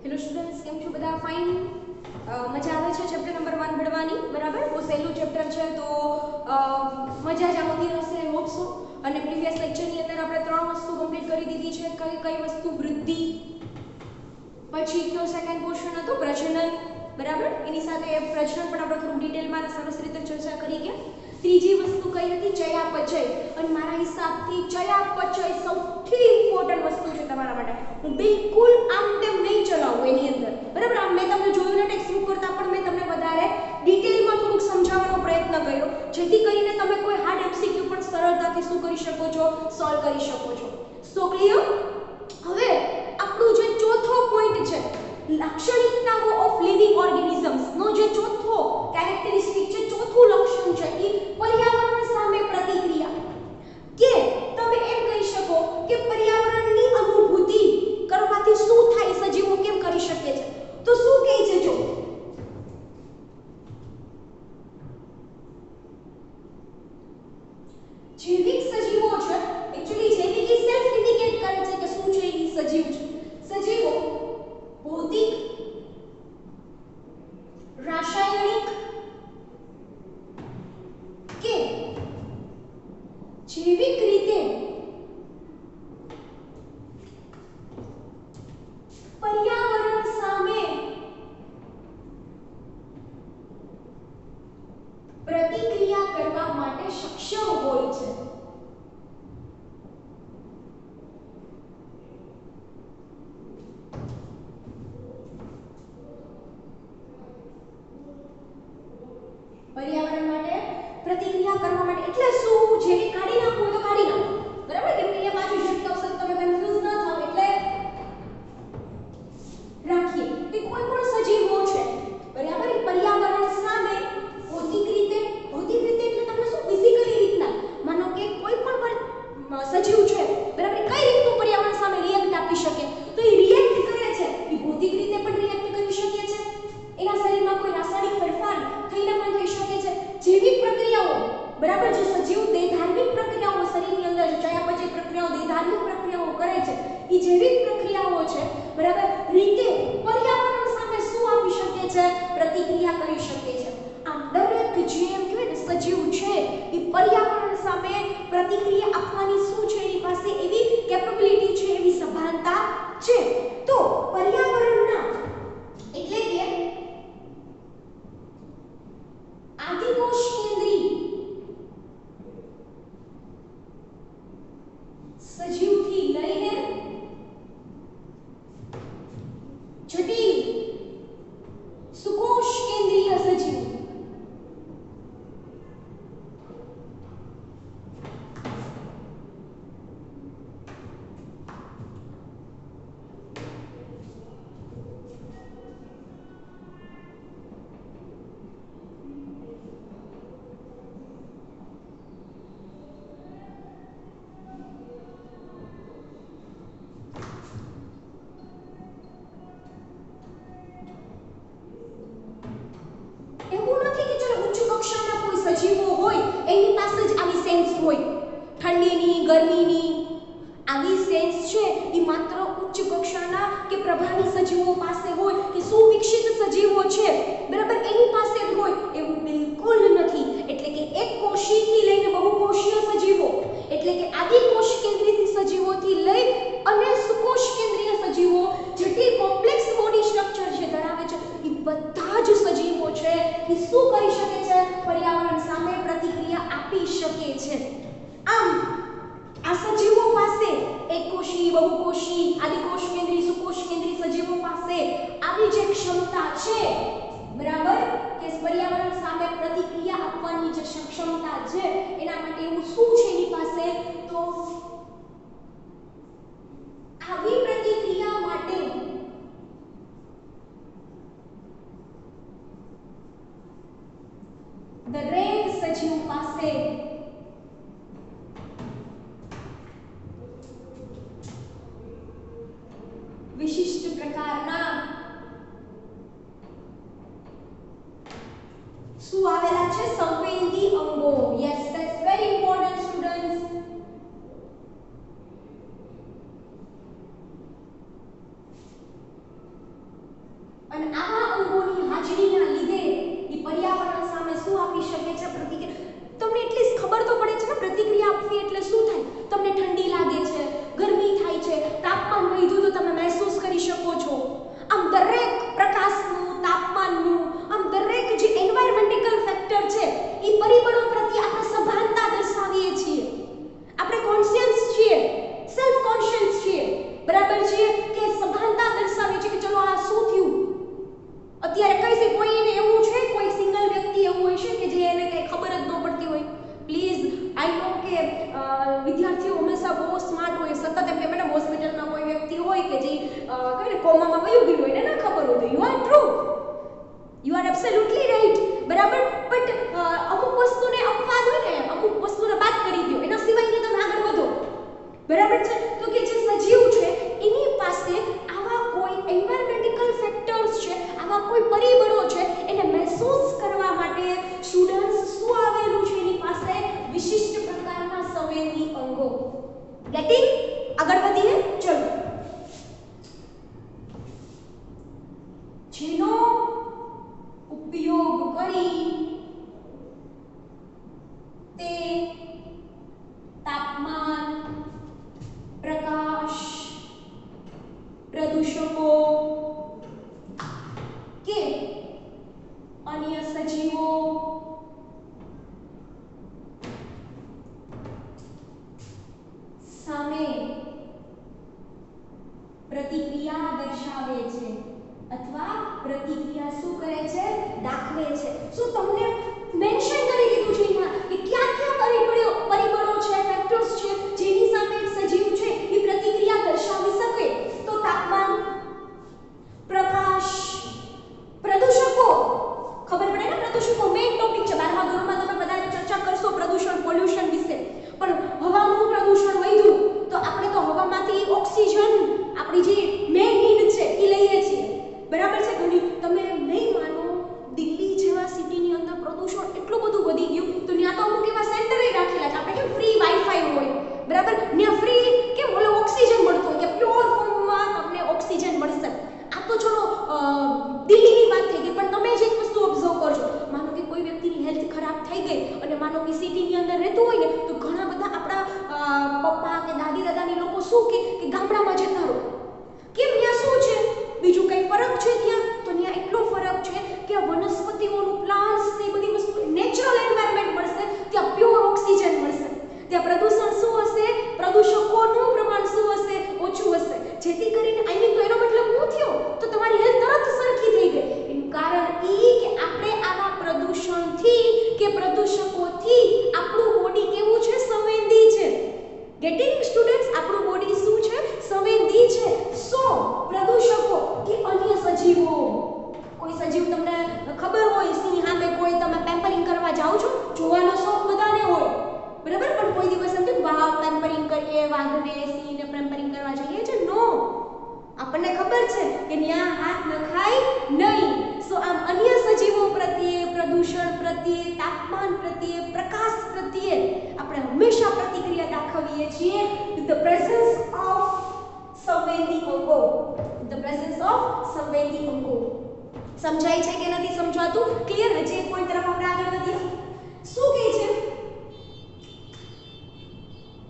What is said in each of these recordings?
Hello students, કેમ છો બધા? ફાઇન, મજા આવે છે ચેપ્ટર નંબર 1 ભણવાની, બરાબર? બહુ સહેલું ચેપ્ટર છે તો મજા જ આવતી હશે, હોપ સો. અને પ્રીવિયસ લેક્ચરની અંદર આપણે 3 વસ્તુ કમ્પ્લીટ કરી દીધી છે. કઈ વસ્તુ? વૃદ્ધિ. પછી કયો સેકન્ડ પોર્શન હતો? પ્રજનન, બરાબર? એની સાથે પ્રજનન પણ આપણે થોડું ડિટેલમાં સરસ રીતે ચર્ચા કરી ગયા. ત્રીજી વસ્તુ કઈ હતી? ચયાપચય. અને મારા હિસાબથી ચયાપચય સૌથી ઇમ્પોર્ટન્ટ વસ્તુ છે તમારા માટે. હું બિલકુલ આમ તેમ નહીં ચલાવું એની અંદર, બરાબર? આમ મેં તમને જોયું ને ટેક્સ્ટ બુક કરતા પણ મેં તમને વધારે ડિટેલમાં થોડુંક સમજાવવાનો પ્રયત્ન કર્યો, જેથી કરીને તમે કોઈ હાર્ડ એમસીક્યુ પણ સરળતાથી શું કરી શકો છો? સોલ્વ કરી શકો છો. સો ક્લિયર? હવે આપણું જે ચોથો પોઈન્ટ છે, લાક્ષણિકતાઓ ઓફ લિવિંગ ઓર્ગેનિઝમ્સ નો જે ચોથો કેરેક્ટરિસ્ટિક છે, ચોથું લક્ષણ છે એ પર્યાવરણ સામે પ્રતિક્રિયા. કે તમે એમ કહી શકો કે પર્યાવરણની અનુભૂતિ કરવાથી શું થાય, સજીવો કેમ કરી શકે છે? તો શું કહે છે? જો જૈવિક સજીવો છે, એકચ્યુઅલી જૈવિક એ સેલ્ફ ઇન્ડિકેટ કરે છે કે શું છે એ સજીવ છે. સજીવો ભૌતિક, રાસાયણિક કે જૈવિક રીતે પર્યાવરણ સામે પ્રતિક્રિયા કરવા માટે સક્ષમ હોય છે. પર્યાવરણ માટે પ્રતિક્રિયા કરવા માટે એટલે શું? જેને કાઢી નાખવું તો કાઢી નાખો, બરાબર? કેમ કે અહીંયા પાછું શબ્દ આવશે તો તમે કન્ફ્યુઝ ના થાઓ, એટલે રાખીએ કે કોઈ પણ સજીવો છે, બરાબર, એ પર્યાવરણ સામે ભૌતિક રીતે એટલે તમને શું? ફિઝિકલી રીતના. માનો કે કોઈ પણ સજીવ છે, બરાબર, કઈ રીતનું પર્યાવરણ સામે રિએક્ટ આપી શકે? તો એ રિએક્ટ કરે છે, એ ભૌતિક રીતે પણ રિએક્ટ કરી શકે છે, એના શરીરમાં કોઈ રાસાયણિક ફેરફાર થઈને પણ થઈ શકે છે. જૈવિક પ્રક્રિયાઓ, બરાબર, જે સજીવ દેહધાર્મિક પ્રક્રિયાઓ શરીરની અંદર જે ચયાપચય પ્રક્રિયાઓ, દેહધાર્મિક પ્રક્રિયાઓ કરે છે, એ જૈવિક પ્રક્રિયાઓ છે, બરાબર, રીતે પર્યાવરણ સામે શું આપી શકે છે? પ્રતિક્રિયા કરી શકે છે. આમ દરેક જે એમ કહેવાય ને સજીવ છે એ પર્યાવરણ સામે પ્રતિક્રિયા આપવાની શું છે? એની પાસે એવી કેપેબિલિટી છે, એવી સભાનતા છે. તો પર્યાવરણના એટલે કે આદિકોષ કેન્દ્રી સજીવથી લઈને જટિલ સુકોષ કેન્દ્રીય સજીવ સજીવો હોય એની પાસે જ આવી સેન્સ હોય. ઠંડીની, ગરમીની આવી સેન્સ છે એ માત્ર ઉચ્ચ કક્ષાના કે પ્રભાવી સજીવો પાસે હોય, કે સુવિકસિત સજીવો છે, બરાબર, એની પાસે જ હોય એવું બિલકુલ નથી. એટલે કે એક કોષીથી લઈને બહુકોષીય સજીવો, એટલે કે આદિકોષ કેન્દ્રિત સજીવોથી લઈ અને સુકોષ કેન્દ્રીય સજીવો, જટિલ કોમ્પ્લેક્સ બોડી સ્ટ્રક્ચર જે ધરાવે છે, એ બધા જ સજીવો છે એ શું કરી શકે છે? પર્યાવરણ સામે પ્રતિક્રિયા આપી શકે છે. આમ આ સજીવો પાસે એકકોષી, બહુકોષી, આદિકોષ કેન્દ્રી, સુકોષ કેન્દ્રી સજીવો પાસે આવી જે ક્ષમતા છે, બરાબર, કે પર્યાવરણ સામે પ્રતિક્રિયા આપવાની જે ક્ષમતા છે, એના માટે એવું શું છે એની પાસે? તો આવી પ્રતિક્રિયા માટે દરેક સજીવ પાસે વિશિષ્ટ પ્રકારના શું આવેલા છે? સંવેદી અંગો. Yes, that's very important students. અને આવા અંગોની હાજરીના લીધે એ પર્યાવરણ સામે શું આપી શકે છે પ્રતિક્રિયા. તમને એટલી ખબર તો પડે છે ને પ્રતિક્રિયા આપવી એટલે શું થાય. તમને ઠંડી લાગે છે, ગરમી થાય છે, તાપમાન વધ્યું તો તમે મહેસૂસ કરી શકો છો. આમ દરેક પ્રકાશનું, તાપમાનનું, આમ દરેક જે એન્વાયરમેન્ટલ ફેક્ટર છે એ પરિબળો પ્રત્યે આપણે સભાનતા દર્શાવીએ છીએ. આપણે કોન્શિયસ છીએ, સેલ્ફ કોન્શિયસ છીએ, બરાબર છે કે સભાનતા દર્શાવીએ છીએ કે ચલો આ શું થયું. અત્યારે કઈ છે કોઈને એવું છે, કોઈ સિંગલ વ્યક્તિ એવું હોય છે કે જે એને કઈ ખબર જ ન પડતી હોય. પ્લીઝ આઈ નો કે વિદ્યાર્થીઓ હંમેશા બહુ સ્માર્ટ હોય, સતત એમ કે મેડમ હોસ્પિટલમાં કોઈ વ્યક્તિ હોય કે જે કઈ કોમામાં વયું ગયું હોય ને ના ખબર હોય તો you are true, you are absolutely right, બરાબર. બટ અમુક વસ્તુને અપવાદ હોય ને, અમુક વસ્તુને બાદ કરી દો, એના સિવાયની તમે આગળ વધો, બરાબર છે. તો કે જે સજીવ છે એની પાસે આવા કોઈ એન્વાયરમેન્ટલ ફેક્ટર્સ છે, આવા કોઈ પરિબળો છે, એને મહેસૂસ કરવા માટે સ્ટુડન્ટ્સ શું આવેલું છે એની પાસે વિશિષ્ટ પ્રકારના સંવેદી અંગો. ગેટિંગ? આગળ વધીએ ચલો. જેનો ઉપયોગ કરી તે તાપમાન, પ્રકાશ, પ્રદૂષકો કે અન્ય સજીવો સામે પ્રતિક્રિયા દર્શાવે છે અથવા પ્રતિક્રિયા શું કરે છે, દાખવે છે. શું તમને મેન્શન કરી દીધું છે અહીંયા કે કયા કયા પરિબળો છે, ફેક્ટર્સ છે જેની સામે એક સજીવ છે એ પ્રતિક્રિયા દર્શાવી શકે. તો તાપમાન, પ્રકાશ, પ્રદૂષકો. ખબર પડે ને પ્રદૂષકો મેઇન ટોપિક છે. 12મા ધોરણમાં તમે બધાને ચર્ચા કરશો પ્રદૂષણ, પોલ્યુશન વિશે. પણ હવાનું પ્રદૂષણ વધ્યું તો આપણે તો હવામાંથી ઓક્સિજન આપણી જે મેઇન નીડ છે એ લઈએ છીએ, બરાબર છે. ઘણી તમે નહીં માનો દિલ્હી જેવા સિટીની અંદર પ્રદૂષણ એટલું બધું વધી ગયું તો ત્યાં તો અમુક એવા સેન્ટરે રાખેલા છે આપણે કેમ ફ્રી વાઈફાઈ હોય, બરાબર. ત્યાં ફ્રી કેમ ઓલો ઓક્સિજન મળતો હોય કે પ્યોર ફોર્મમાં તમને ઓક્સિજન મળશે. આ તો ચલો દિલ્હીની વાત થઈ ગઈ, પણ તમે જ એક વસ્તુ ઓબ્ઝર્વ કરજો. માનો કે કોઈ વ્યક્તિની હેલ્થ ખરાબ થઈ ગઈ અને માનો કે સિટીની અંદર રહેતું હોય ને તો ઘણા બધા આપણા પપ્પા કે દાદી દાદાની લોકો શું કે ગામડામાં જતા રહો. કેમ? ત્યાં શું છે, બીજું કઈ ફરક છે ત્યાં? તો ત્યાં એટલો ફરક છે કે વનસ્પતિઓનું, પ્લાન્ટ્સ ને બધી વસ્તુ નેચરલ એન્વાયરમેન્ટ મળશે, ત્યાં પ્યોર ઓક્સિજન મળશે. ત્યાં પ્રદૂષણ શું હશે, પ્રદૂષકોનું પ્રમાણ શું હશે, ઓછું હશે. જેથી કરીને આઈ મીન તો એનો મતલબ શું થયો તો તમારી હેલ્થ તરત સરખી થઈ ગઈ. એનું કારણ એ કે આપણે આવા પ્રદૂષણથી કે પ્રદૂષકોથી આપણું બોડી કેવું છે, સંવેદી છે. Gating students? આપણું બોડી શું છે, સંવેદી છે. સો પ્રદૂષકો કે અન્ય સજીવો, કોઈ સજીવ તમને ખબર હોય સિંહ સામે કોઈ તમે પેમ્પરિંગ કરવા જાઓ છો, જોવાનો શોખ બધાને હોય, બરાબર. પણ કોઈ દિવસ એમ કે વાહ પેમ્પરિંગ કરીએ, વાઘને સિંહને પેમ્પરિંગ કરવા જઈએ છે? નો. આપણને ખબર છે કે ત્યાં હાથ નખાય નહીં. સો આમ અન્ય સજીવો પ્રત્યે, પ્રદૂષણ પ્રત્યે, તાપમાન પ્રત્યે, પ્રકાશ પ્રત્યે આપણે હંમેશા પ્રતિક્રિયા દાખવીએ છીએ વિથ ધ પ્રેઝન્સ ઓફ સંવેદી અંગો. ધ પ્રેઝન્સ ઓફ સંવેદી અંગો. સમજાય છે કે નથી સમજાતું? ક્લિયર? હજી એક પોઈન્ટ તરફ આપણે આગળ વધીએ. શું કહે છે?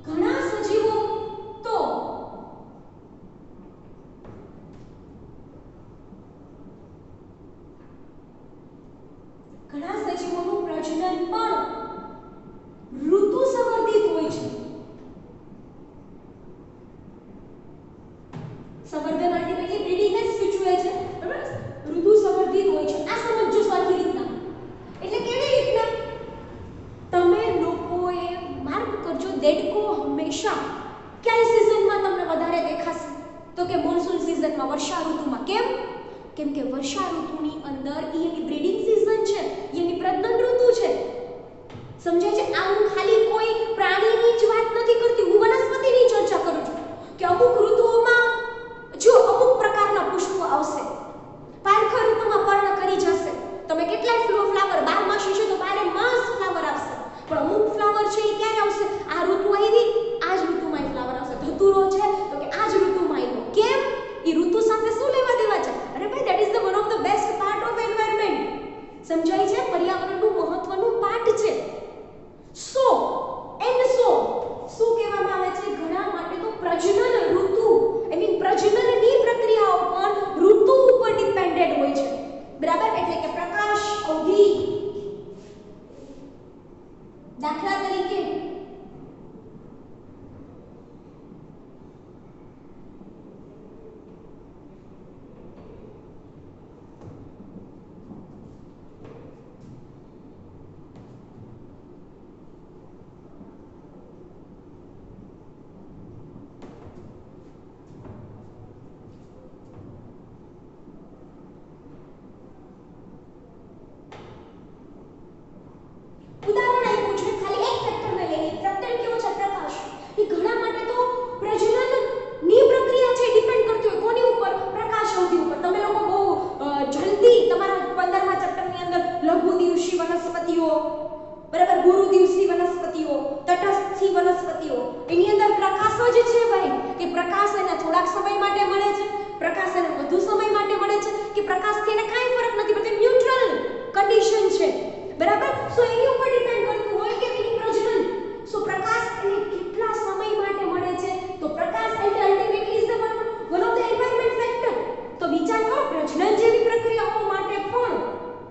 ઘણા સજીવો તો ઘણા સજીવોનું પ્રજનન પણ ઋતુ સંબંધિત હોય છે. સંવર્ધન અલ્ટિમેટલી બ્રીડિંગ જ સૂચવે છે, બરાબર. ઋતુ સંબંધિત હોય છે. આ સમજો સરખી રીતના. એટલે કેવી રીતના? તમે લોકોએ માર્ક કરજો, દેડકો હંમેશા કઈ સિઝનમાં તમને વધારે દેખાશે તો કે મોન્સૂન સિઝનમાં, વર્ષા ઋતુમાં. કેમ? કેમ કે વર્ષા ઋતુની અંદર એની બ્રીડિંગ સિઝન છે, એની પ્રજનન ઋતુ છે. સમજાય છે? આ હું ખાલી કોઈ પ્રાણીની જ વાત નથી કરતી, હું વનસ્પતિની ચર્ચા કરું છું કે અમુક ઋતુઓમાં જો અમુક પ્રકારના પુષ્પો આવશે, પારખા ઋતુમાં પર્ણ કરી જશે. તમે કેટલાય ફ્લાવર 12 માસી છે તો 12 માસ ફ્લાવર આવશે, પણ અમુક ફ્લાવર છે એ ક્યારે આવશે? આ ઋતુ આવી, આ જ ઋતુમાં ફ્લાવર આવશે. ધતુરો છે તો કે આ જ ઋતુમાં આવ્યો. કેમ? એ ઋતુ સાથે શું લેવા દેવા છે? અરે ભાઈ, that is the one of the બધી તમારા 15મા ચેપ્ટરની અંદર લઘુ દિવસી વનસ્પતિઓ, બરાબર, ગુરુ દિવસી વનસ્પતિઓ, તટસ્થી વનસ્પતિઓ, એની અંદર પ્રકાશ જ છે ભાઈ, કે પ્રકાશ એને થોડાક સમય માટે મળે છે, પ્રકાશ એને વધુ સમય માટે મળે છે, કે પ્રકાશથી એને કાંઈ ફરક નથી પડતો, ન્યુટ્રલ કન્ડિશન છે, બરાબર. સો એની ઉપર ડિપેન્ડ કરતું હોય કે એની પ્રજનન, સો પ્રકાશ એને કેટલા સમય માટે મળે છે, તો પ્રકાશ એટલે ultimately is the one of the environment factor. તો વિચાર કરો, પ્રજનન જેવી પ્રક્રિયાઓ માટે પણ,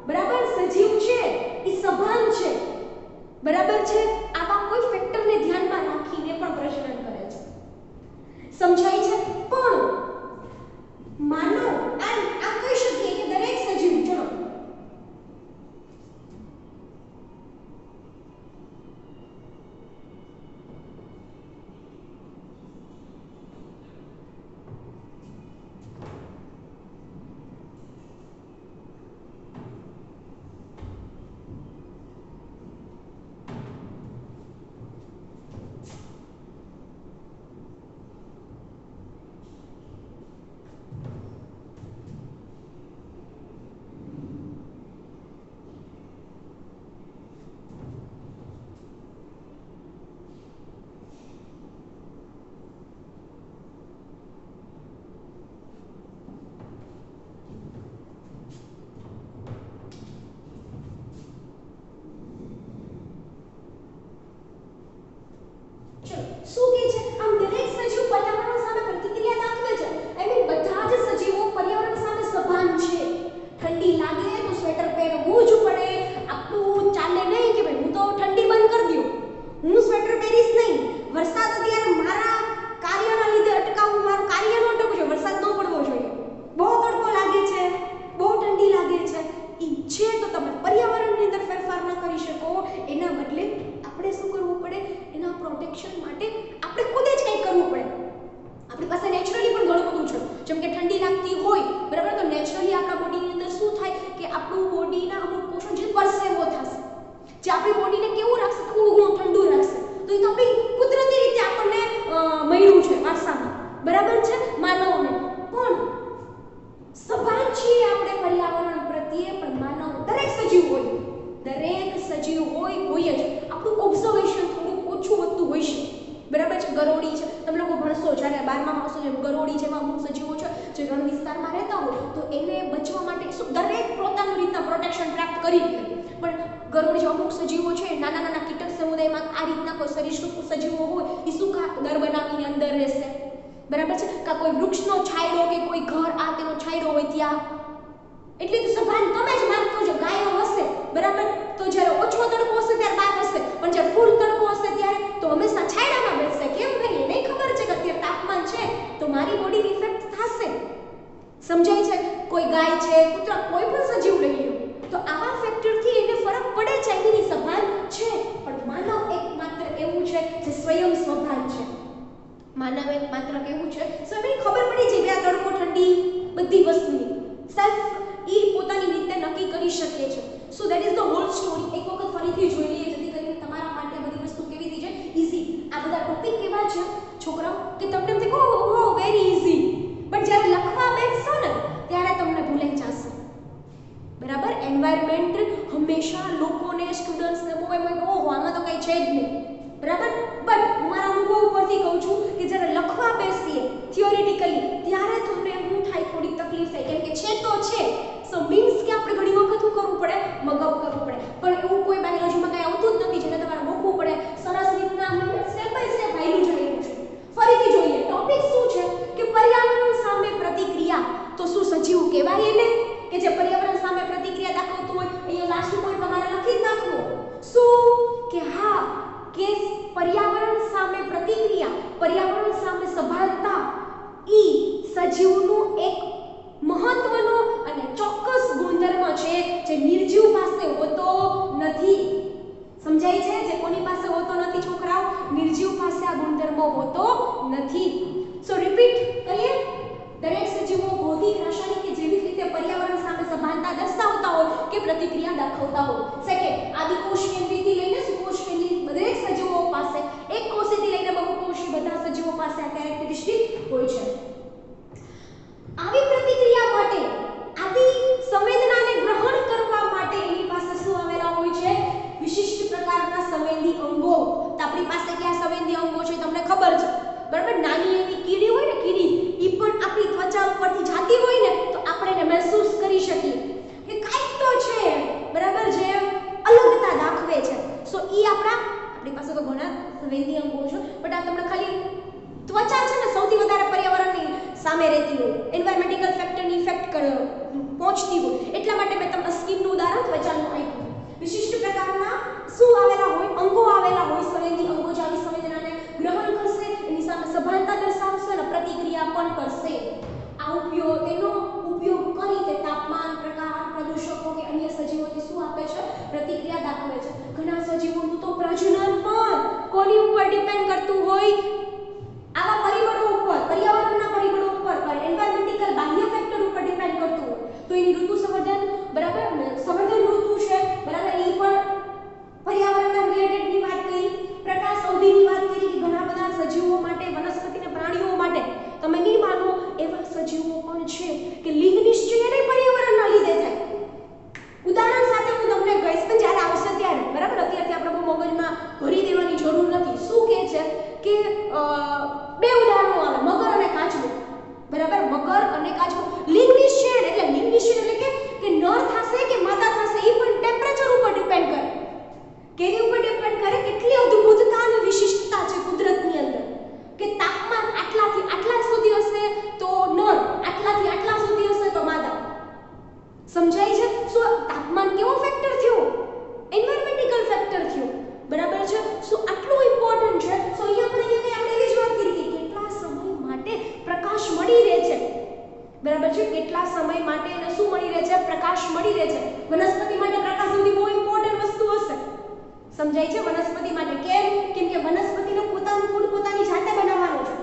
બરાબર, સજીવ છે એ સભાન છે, બરાબર છે. આવા કોઈ ફેક્ટરને ધ્યાનમાં રાખીને પણ પ્રજનન કરે છે, સમજાય છે. પણ માનવ આ કહી શકીએ કે દરેક સજીવ, ચલો શું કે છે, આમ દરેક સજીવ પર્યાવરણ સામે પ્રતિક્રિયા દાખવે છે. આઈ મીન બધા જ સજીવો પર્યાવરણ સામે સભાન છે. ઠંડી લાગે તો સ્વેટર પહેરવું જ પડે, આપણું ચાલે નહીં કે ભાઈ હું તો ઠંડી બંધ કરી દઉં, હું સ્વેટર પહેરીશ નહીં. વરસાદ અત્યારે મારા કાર્યના લીધે અટકાવવું, મારું કાર્ય ન અટકવું જોઈએ, વરસાદ ન પડવો જોઈએ, બહુ તડકો લાગે છે, બહુ ઠંડી લાગે છે, ઈચ્છે તો તમે પર્યાવરણની અંદર ફેરફાર ન કરી શકો. એના બદલે આપણે શું કરવું પડે, એના પ્રોટેક્શન માટે આપણે ખુદ જ કંઈક કરવું પડે. આપણી પાસે નેચરલી પણ ઘણું બધું છે, જેમ કે ઠંડી લાગતી હોય, બરાબર, તો નેચરલી આપણા બોડીની અંદર શું થાય કે આપણું બોડીના અમુક પોષણ જે પરસેવો થશે, જે આપણી બોડીને કેવું રાખશે, થોડું ઘણું ઠંડુ રાખશે. તો એ તો આપણી કુદરતી રીતે આપણને મળ્યું છે વારસામાં, બરાબર છે, માનવને. પણ સભાન છીએ આપણે પર્યાવરણ પ્રત્યે, પણ માનવ દરેક સજીવ હોય, દરેક સજીવ હોય જ આપણું ઓબ્ઝર્વેશન થોડું ઓછું વધતું હોય છે, બરાબર છે. ગરોળી છે, તમે લોકો ભણશો જ્યારે 12માં આવશો, જેમ ગરોળી જેવા અમુક સજીવો છે જે રણ વિસ્તારમાં રહેતા હોય, તો એને બચવા માટે દરેક પોતાની રીતના પ્રોટેક્શન પ્રાપ્ત કરી લે. પણ ગરોળી જેવા અમુક સજીવો છે, નાના નાના કીટક સમુદાયમાં આ રીતના કોઈ સરીસૃપ સજીવો હોય, એ શું દર બનાવીને અંદર રહેશે, બરાબર છે, કાં કોઈ વૃક્ષનો છાંયડો કે કોઈ ઘર આ તેનો છાંયડો હોય ત્યાં. એટલે તો સભાન તમે જ માનતો છો, ગાયો હશે, બરાબર, તો જ્યારે ઓછો તડકો હશે ત્યારે બહાર હશે, પણ જ્યારે ફૂલ તડકો હશે ત્યારે તો હંમેશા છાંયડામાં બેસશે. કેમ ભાઈ, એને ખબર છે કે અત્યારે તાપમાન છે તો મારી બોડીની ઇફેક્ટ થશે, સમજાય છે. કોઈ ગાય છે, કૂતરા, કોઈ પણ સજીવ લઈ લો, તો આવા ફેક્ટરથી એને ફરક પડે છે, એની સભાન છે. પણ માનવ એકમાત્ર એવું છે જે સ્વયં સભાન છે. માનવ એકમાત્ર કેવું છે, સ્વયં ખબર પડી જાય કે આ તડકો, ઠંડી, બધી વસ્તુની સેલ્ફ પોતાની રીતે નક્કી કરી શકે છે. So that is the whole story. એક વખત ફરીથી જોઈ લઈએ, જેથી કરીને તમારા માટે બધી વસ્તુ કેવી થઈ જાય, ઈઝી. આ બધા ટોપિક કેવા છે છોકરાઓ કે તમને એમ થાય ઓ વેરી ઈઝી, બટ જ્યારે લખવા બેસશો ને ત્યારે તમને ભૂલાઈ જશે, બરાબર. એન્વાયરમેન્ટ હંમેશા લોકોને, સ્ટુડન્ટ્સને બહુ એમ હોય ઓહો આમાં તો કંઈ છે જ નહીં, બરાબર. બટ હું મારા અનુભવ ઉપરથી કહું છું કે જ્યારે લખવા બેસીએ થિયોરિટિકલી, ત્યારે તમને શું થાય, થોડી તકલીફ થાય, કેમ કે છે તો છે. સો મીન્સ કે આપણે ઘણી વખત શું કરવું પડે, મગઅપ કરવું પડે. પણ એવું કોઈ બાયોલોજીમાં કંઈ આવતું જ નથી જેને તમારે મૂકવું પડે. સરસ રીતના સ્ટેપ બાય સ્ટેપ હાઈલું જડેલું છે. ફરીથી જોઈએ, ટોપિક શું છે કે પર્યાવરણ સામે પ્રતિક્રિયા. તો શું સજીવ કહેવાય એને કે જે પર્યાવરણ સામે પ્રતિક્રિયા દાખવતું હોય? અહીંયા લાસ્ટ પોઈન્ટ તમારે લખી જ નાખવો. શું કે હા, કે પર્યાવરણ સામે પ્રતિક્રિયા, પર્યાવરણ સામે સભાનતા ઈ સજીવનું એક મહત્વનો અને ચોક્કસ ગુણધર્મ છે જે નિર્જીવ પાસે હોતો નથી. સમજાય છે? જે કોની પાસે હોતો નથી છોકરાઓ? નિર્જીવ પાસે આ ગુણધર્મ હોતો નથી. સો રિપીટ કરીએ, દરેક સજીવો ભૌતિક, રાસાયણિક કે જૈવિક રીતે પર્યાવરણ સામે સભાનતા દર્શાવતા હોય કે પ્રતિક્રિયા દાખવતા હોય. સેકન્ડ, આદિકોષ કેન્દ્રીયથી લઈને સુકોષ કેન્દ્રીય દરેક સજીવો પાસે, એક કોષીથી લઈને બહુકોષી બધા સજીવો પાસે આ કેરેક્ટરિસ્ટિક હોય છે. આવી પ્રતિક્રિયા માટે આદિ સંવેદના તો એની ઋતુ સંવર્ધન બરાબર સંવર્ધન ઋતુ છે બરાબર એ પણ પર્યાવરણના રિલેટેડની વાત કરી, પ્રકાશ અવધિની વાત કરી કે ઘણા બધા સજીવો માટે વનસ્પતિ અને પ્રાણીઓ માટે તમે નહીં માનો એવા સજીવો પણ છે કે લિંગ નિશ્ચય અને પર્યાવરણના લીધે થાય. ઉદાહરણ સાથે હું તમને કહીશ પણ જ્યારે આવશે ત્યારે બરાબર અત્યારથી આપણે બહુ મગજમાં ભરી દેવાની જરૂર નથી. શું કહે છે કે બે ઉદાહરણો આવે મગર અને કાચબો બરાબર મગર અને કાચબો લિંગ નિશ્ચય એટલે લિંગ નિશ્ચય એટલે કે નર થશે કે માદા થશે એ પણ ટેમ્પરેચર ઉપર ડિપેન્ડ કરે. કેની ઉપર ડિપેન્ડ કરે કેટલી અદ્ભુતતા અને વિશિષ્ટતા છે કુદરતની અંદર કે તાપમાન આટલાથી આટલા સુધી હશે તો નર, આટલાથી આટલા સુધી હશે તો માદા. સમજાય છે? સો તાપમાન કેવો ફેક્ટર થયો? એન્વાયરમેન્ટલ ફેક્ટર થયો બરાબર છે. સો આટલું ઇમ્પોર્ટન્ટ છે. સો અહીંયા પણ આપણે એવી જ વાત કરી કે કેટલા સમય માટે પ્રકાશ મળી રહે છે બરાબર છે. કેટલા સમય માટે એને શું મળી રહે છે? પ્રકાશ મળી રહે છે. વનસ્પતિ માટે પ્રકાશ સૌથી બહુ ઇમ્પોર્ટન્ટ વસ્તુ હશે. સમજાય છે? વનસ્પતિ માટે કેમ કે વનસ્પતિને પોતાનું ફૂડ પોતાની જાતે બનાવવાનું છે.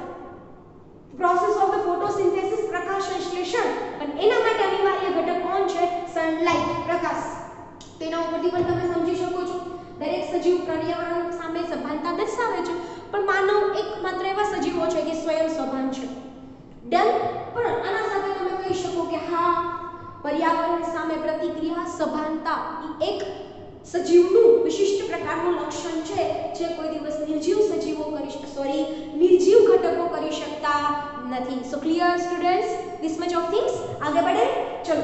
પ્રોસેસ ઓફ ધ ફોટોસિન્થેસિસ પ્રકાશ સંશ્લેષણ અને એના માટે અનિવાર્ય ઘટક કોણ છે? સનલાઇટ પ્રકાશ. તેના ઉપરથી પણ તમે સમજી શકો છો દરેક સજીવ પર્યાવરણ સામે સભાનતા દર્શાવે છે પણ માનવ એકમાત્ર એવા સજીવો છે કે સ્વયં સભાન છે. ડન. પણ આના સાથે તમે કહી શકો કે હા પર્યાવરણ સામે પ્રતિક્રિયા સભાનતા એક સજીવનું વિશિષ્ટ પ્રકારનું લક્ષણ છે જે કોઈ દિવસ નિર્જીવ ઘટકો કરી શકતા નથી. So clear students this much of things. આગે बढ़े ચલો.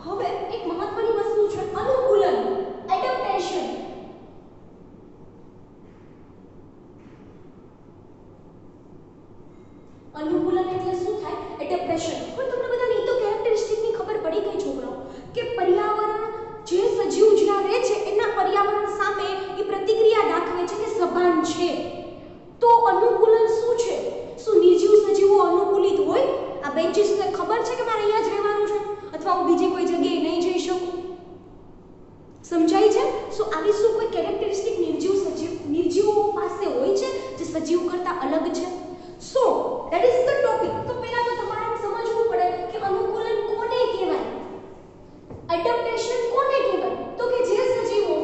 હવે એક મહત્વની વસ્તુ છે અનુકૂલન, એડેપ્ટેશન. અનુકૂલન એટલે શું થાય? એડેપ્ટેશન. પણ તમને બધાને એ તો કેરેક્ટરિસ્ટિકની ખબર પડી ગઈ છોકરાઓ કે પર્યાવરણ જે સજીવ જ્યાં રહે છે એના પર્યાવરણ સામે એ પ્રતિક્રિયા દાખવે છે કે સભાન છે. તો અનુકૂલન શું છે? શું નિર્જીવ સજીવો અનુકૂલિત હોય? આ બેન્ચીસને ખબર છે કે મારે અહીંયા જ રહેવાનું છે અથવા હું બીજી કોઈ જગ્યાએ નહીં જઈ શકું? સમજાય છે? સો આવી શું કોઈ કેરેક્ટરિસ્ટિક નિર્જીવો પાસે હોય છે જે સજીવ કરતા અલગ છે? So that is the topic. તો પહેલા તો તમારે સમજવું પડે કે અનુકૂલન કોને કહેવાય, એડેપ્ટેશન કોને કહેવાય. તો કે જે સજીવો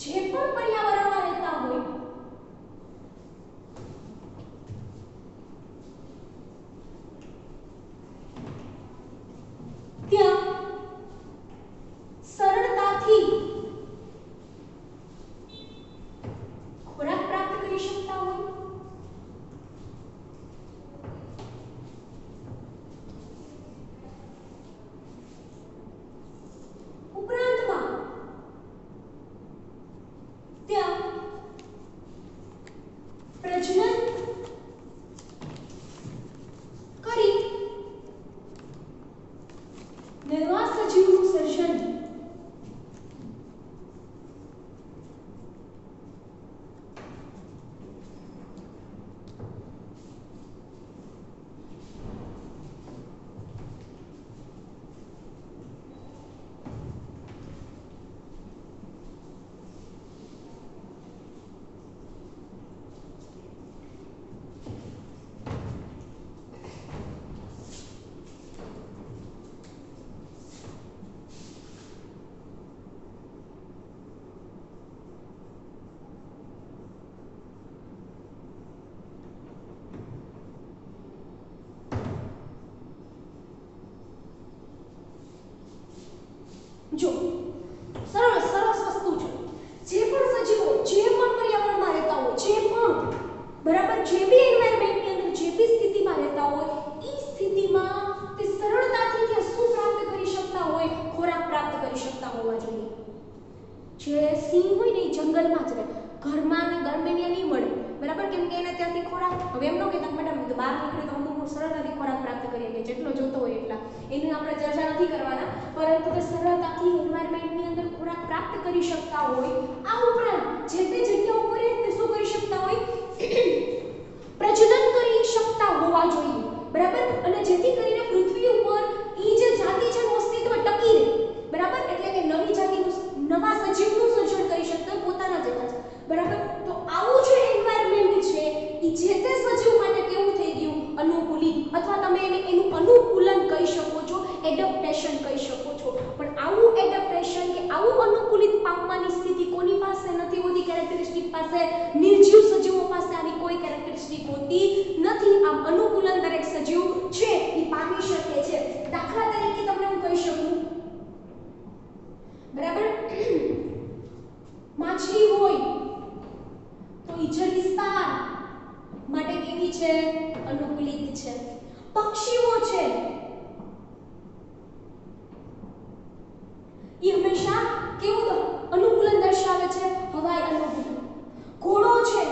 જે પણ પર્યાવરણમાં રહેતા હોય ત્યાં સરળતાથી ખોરાક પ્રાપ્ત કરી શકતા હોય, ઉપરાંતમાં ત્યાં પ્રજનન કરી નવા સજીવનું સર્જન જો સરસ વસ્તુ છે. જે પણ સજીવો જે પણ પર્યાવરણમાં રહેતા હોય જે પણ બરાબર જે બી એન્વાયરમેન્ટની અંદર જે બી સ્થિતિમાં રહેતા હોય એ સ્થિતિમાં તે સરળતાથી ત્યાં શું પ્રાપ્ત કરી શકતા હોય? ખોરાક પ્રાપ્ત કરી કરી શકતા હોવા જોઈએ. જે સિંહ હોય ને એ જંગલમાં જ રહે, ઘરમાં ને ગરમીને નહીં મળે, બરાબર, કેમ કે એને ત્યાંથી ખોરાક, હવે એમ ન કહેતા મેડમ તો બહાર નીકળે તો અમુક સરળતાથી ખોરાક પ્રાપ્ત કરીએ કે જેટલો જોતો હોય એટલા, એની આપણે ચર્ચા નથી કરવાના, પરંતુ તે સરળતાથી એન્વાયરમેન્ટની અંદર ખોરાક પ્રાપ્ત કરી શકતા હોય. આ ઉપરાંત જે તે જગ્યા ઉપર તે શું કરી શકતા હોય, પ્રજનન કરી શકતા હોવા જોઈએ, બરાબર, અને જેથી કરીને પૃથ્વી ઉપર ઈ જે જાતિ છે અસ્તિત્વ ટકી રહે, બરાબર, એટલે કે નવી જાતિનું નવા સજીવનું સર્જન કરી શકતા હોય પોતાના જેવા જ, બરાબર. તો આવું જે એન્વાયરમેન્ટ છે ઈ જે તે સજીવ માટે કેવું થઈ ગયું, અનુકૂલિત, અથવા તમે એને એનું અનુકૂલન કહી શકો છો, એડપ્ટેશન કહી શકો છો. પણ આવું એડપ્ટેશન કે આવું અનુકૂલિત પામવાની સ્થિતિ કોની પાસે નથી હોતી, કેરેક્ટરિસ્ટિક પાસે, નિર્જીવ સજીવો પાસે આવી કોઈ કેરેક્ટરિસ્ટિક હોતી નથી. આમ અનુકૂલન દરેક સજીવ છે એ પામી શકે છે. દાખલા તરીકે તમને હું કહી શકું, બરાબર, માછલી હોય તો ઈ જળ વિસ્તાર માટે કેવી છે, અનુકૂલિત છે. પક્ષીઓ છે એ હંમેશા કેવું અનુકૂલન દર્શાવે છે, હવાઈ અનુકૂલન. ઘોડો છે,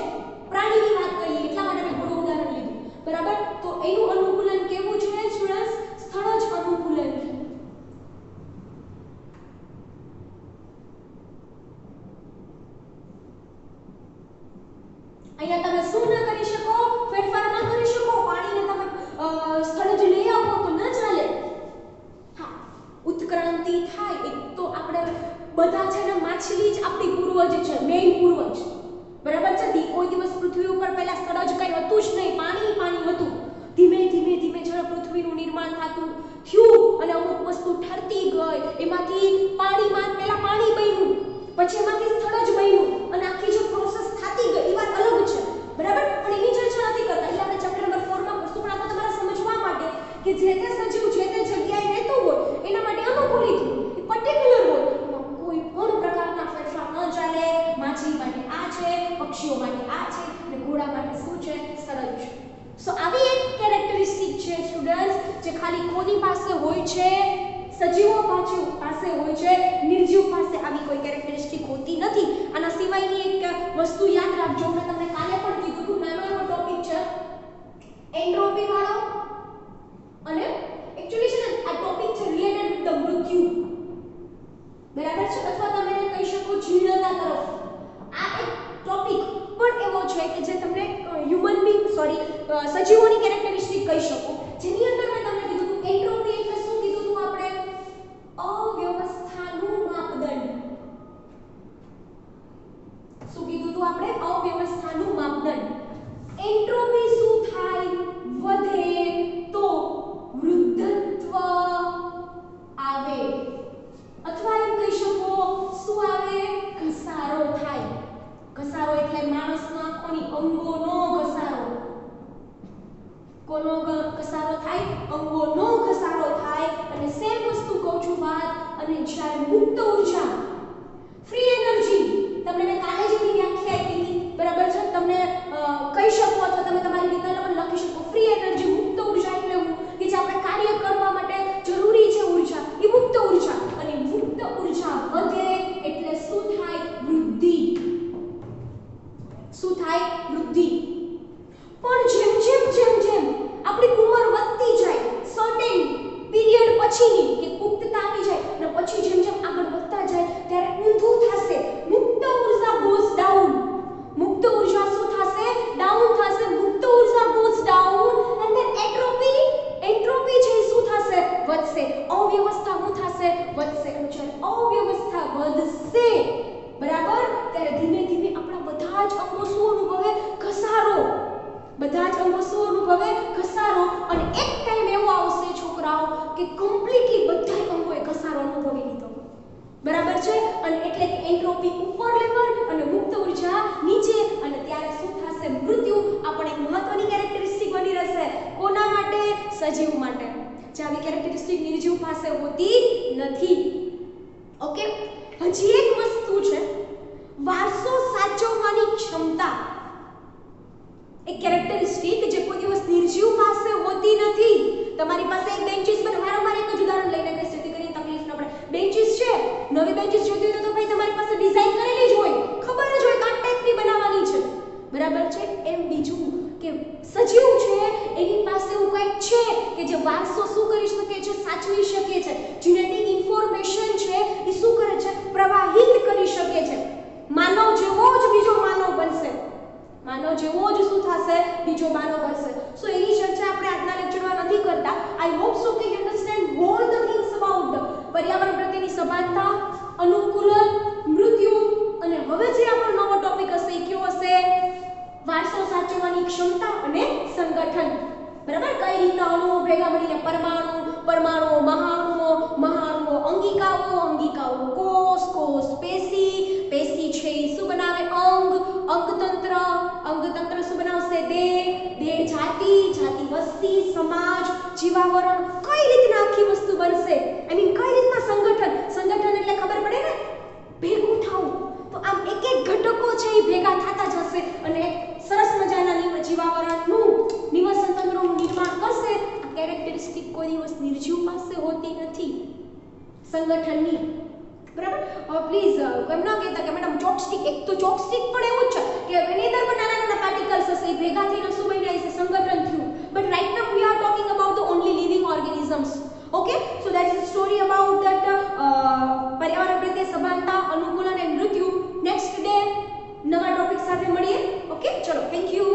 પ્રાણીની વાત કરીએ એટલા માટે મેં ઘોડો ઉદાહરણ લીધું, બરાબર, તો એનું અનુકૂલન કેવું છે સ્ટુડન્ટ્સ, સ્થળજ અનુકૂલન. અહીંયા તમે શું ના કરી શકો, ફેરફાર ના કરી શકો, પાણીને તમે સ્થળજ લઈ આવો તો ન ચાલે. હા, ઉત્ક્રાંતિ થાય એક તો આપણે બધા છે ને, માછલી જ આપણી પૂર્વજ છે, મેઈન પૂર્વજ, બરાબર છે. કોઈ દિવસ પૃથ્વી ઉપર પહેલા સ્થળજ કઈ હતું જ નહીં, પાણી પાણી હતું. ધીમે ધીમે ધીમે જ્યારે પૃથ્વીનું નિર્માણ થયું અને અમુક વસ્તુ ઠરતી ગઈ, એમાંથી પાણીમાં પહેલા પાણી બન્યું, પછી એમાંથી સ્થળજ બન્યું, અને આખી જે પ્રોસેસ થતી ગઈ એ વાત અલગ છે, બરાબર. પણ એની ચર્ચા નથી કરતા, એટલે આપણે ચેપ્ટર નંબર 4 માં વસ્તુ પણ તમારે સમજવા માટે કે જે તે સજીવ જે તે જગ્યાએ રહેતો હોય એના માટે અનુકૂલિત હોય, પર્ટિક્યુલર હોય, કોઈ પણ પ્રકારના ફેરફાર ન ચાલે. માછલી માટે આ છે, પક્ષીઓ માટે આ છે, અને ઘોડા માટે શું છે, સરળ છે. સો આવી એક કેરેક્ટરિસ્ટિક છે સ્ટુડન્ટ્સ, જે ખાલી કોની પાસે હોય છે, સજીવો પાસે હોય છે, નિર્જીવ પાસે આવી કોઈ કેરેક્ટરિસ્ટિક હોતી નથી. આના સિવાયની એક વસ્તુ યાદ રાખજો, મેં તમને કાલે પણ કીધું હતું, નાનો એવો ટોપિક છે એન્ટ્રોપી વાળો, અને એક્ચ્યુઅલી છે ને આ ટોપિક છે રિલેટેડ વિથ ધ મૃત્યુ, બરાબર છે, અથવા તમે એને કહી શકો જીર્ણતા તરફ. આ એક ટોપિક પણ એવો છે કે જે તમને સજીવોની કેરેક્ટરિસ્ટિક કહી શકો, જેની અંદર મેં તમને કીધું હતું એન્ટ્રોપી એટલે શું કીધું હતું આપણે, અવ્યવસ્થાનું માપદંડ. શું કીધું હતું આપણે, અવ્યવસ્થાનું માપદંડ. એન્ટ્રોપી શું થાય, વધે તો વૃદ્ધત્વ આવે, અથવા એમ કહી શકો શું આવે, ઘસારો થાય. ઘસારો એટલે માણસના આંખોની અંગોનો ઘસારો. કોનો ઘસારો થાય, અંગોનો ઘસારો થાય. અને સેમ વસ્તુ કહું છું વાત, અને જ્યારે મુક્ત ઉર્જા, ફ્રી એનર્જી, તમને મેં કાલે જ એની વ્યાખ્યા આપી હતી, બરાબર છે, તમને કહી શકો અથવા તમે તમારી રીતે પણ લખી શકો. ફ્રી એનર્જી, મુક્ત ઉર્જા એટલે કે જે આપણે કાર્ય કરવા માટે જરૂરી છે ઉર્જા, એ મુક્ત ઉર્જા. અને મુક્ત ઉર્જા વધે એટલે શું થાય, વૃદ્ધિ. શું થાય, વૃદ્ધિ. પણ જેમ આપણી ઉંમર વધતી જાય, સર્ટેન પીરિયડ પછીની કે પુખ્તતા આવી જાય, અને પછી જેમ આગળ વધતા જાય ત્યારે ઊંધું થશે, મુક્ત ઉર્જા ગોઝ ડાઉન. મુક્ત ઉર્જા શું થશે, ડાઉન થશે. મુક્ત ઉર્જા goes down and then entropy છે શું થશે, વધશે. અવ્યવસ્થા શું થશે, વધશે. અને જ્યારે અવ્યવસ્થા વધશે, બરાબર, ત્યારે ધીમે ધીમે આપણા બધા જ અંગો શું અનુભવે, ઘસારો. બધા જ અંગો શું અનુભવે, ઘસારો. અને એક ટાઈમ એવો આવશે છોકરાઓ કે કમ્પ્લીટલી બધા અંગોએ ઘસારો અનુભવી લીધો, બરાબર છે. અને એટલે કે એન્ટ્રોપી ઉપર લેવલ અને મુક્ત ઉર્જા નીચે, અને ત્યારે શું થશે, મૃત્યુ. આ પણ એક મહત્વની કેરેક્ટરિસ્ટિક બની રહેશે. કોના માટે, સજીવ માટે. જે આવી કેરેક્ટરિસ્ટિક નિર્જીવ પાસે હોતી નથી. ઓકે, હજી એક વસ્તુ છે, વારસો સાચવવાની ક્ષમતા. એક કેરેક્ટરિસ્ટિક જે કોઈ દિવસ નિર્જીવ પાસે હોતી નથી. તમારી પાસે એક બેન્ચીસ પર વારંવાર એક જ ઉદાહરણ લઈને કહીશ જેથી કરીને તકલીફ ન પડે. બેન્ચીસ છે, નવી બેન્ચીસ જોઈતી હોય તો ભાઈ તમારી પાસે ડિઝાઇન કરેલી જ હોય, ખબર જ હોય કે આ ટાઈપની બનાવવાની છે, બરાબર છે. એમ બીજું કે સજીવ છે એની પાસે એવું કંઈક છે કે જે વારસો શું કરી શકે છે, સાચવી શકે છે. જીનેટિક ઇન્ફોર્મેશન છે એ શું કરે છે, પ્રવાહિત કરી શકે છે. માનવ જેવો જ બીજો માનવ બનશે, માનવ જેવો જ શું થશે, બીજો માનવ બનશે. સો એની ચર્ચા આપણે આજના લેક્ચરમાં નથી કરતા. આઈ હોપ સો કે you understand all the things about પર્યાવરણ પ્રત્યેની સભાનતા, અનુકૂલન, મૃત્યુ, અને હવે જે આપણો નવો ટોપિક હશે એ કયો હશે, વારસો સાચવવાની ક્ષમતા અને સંગઠન. બરાબર, કઈ રીતના અણુઓ ભેગા મળીને પરમાણુ, પરમાણુઓ મહાણુઓ, મહાણુઓ અંગિકાઓ, અંગિકાઓ કોષ, કોષ પેશી, પેશી છે એ શું બનાવે, અંગ, અંગતંત્ર, અંગતંત્ર શું બનાવશે, દેહ, દેહ જાતિ, જાતિ વસ્તી, સમાજ, જીવાવરણ. કઈ રીતના આખી વસ્તુ બનશે, આઈ મીન કઈ રીતના સંગઠન, સંગઠન એટલે ખબર પડે ને, ભેગું થવું. તો આમ એક એક ઘટકો છે એ ભેગા થતા જશે અને સરસ મજાના જીવાવરણનું, નિવસન તંત્રનું નિર્માણ કરશે. કેરેક્ટરિસ્ટિક કોઈ દિવસ નિર્જીવ પાસે હોતી નથી સંગઠનની, બરાબર. પ્લીઝ કેમ ના કહેતા કે મેડમ ચોકસ્ટિક, એક તો ચોકસ્ટિક પણ એવું જ છે કે એની અંદર પણ નાના નાના પાર્ટિકલ્સ હશે એ ભેગા થઈને શું બન્યા છે, સંગઠન થયું. But right now we are talking about the only living organisms. Okay, so that is the story about that પર્યાવરણ પ્રત્યે સભાનતા, અનુકૂલન અને મૃત્યુ. નેક્સ્ટ ડે નવા ટોપિક સાથે મળીએ. ઓકે, ચલો, થેન્ક યુ.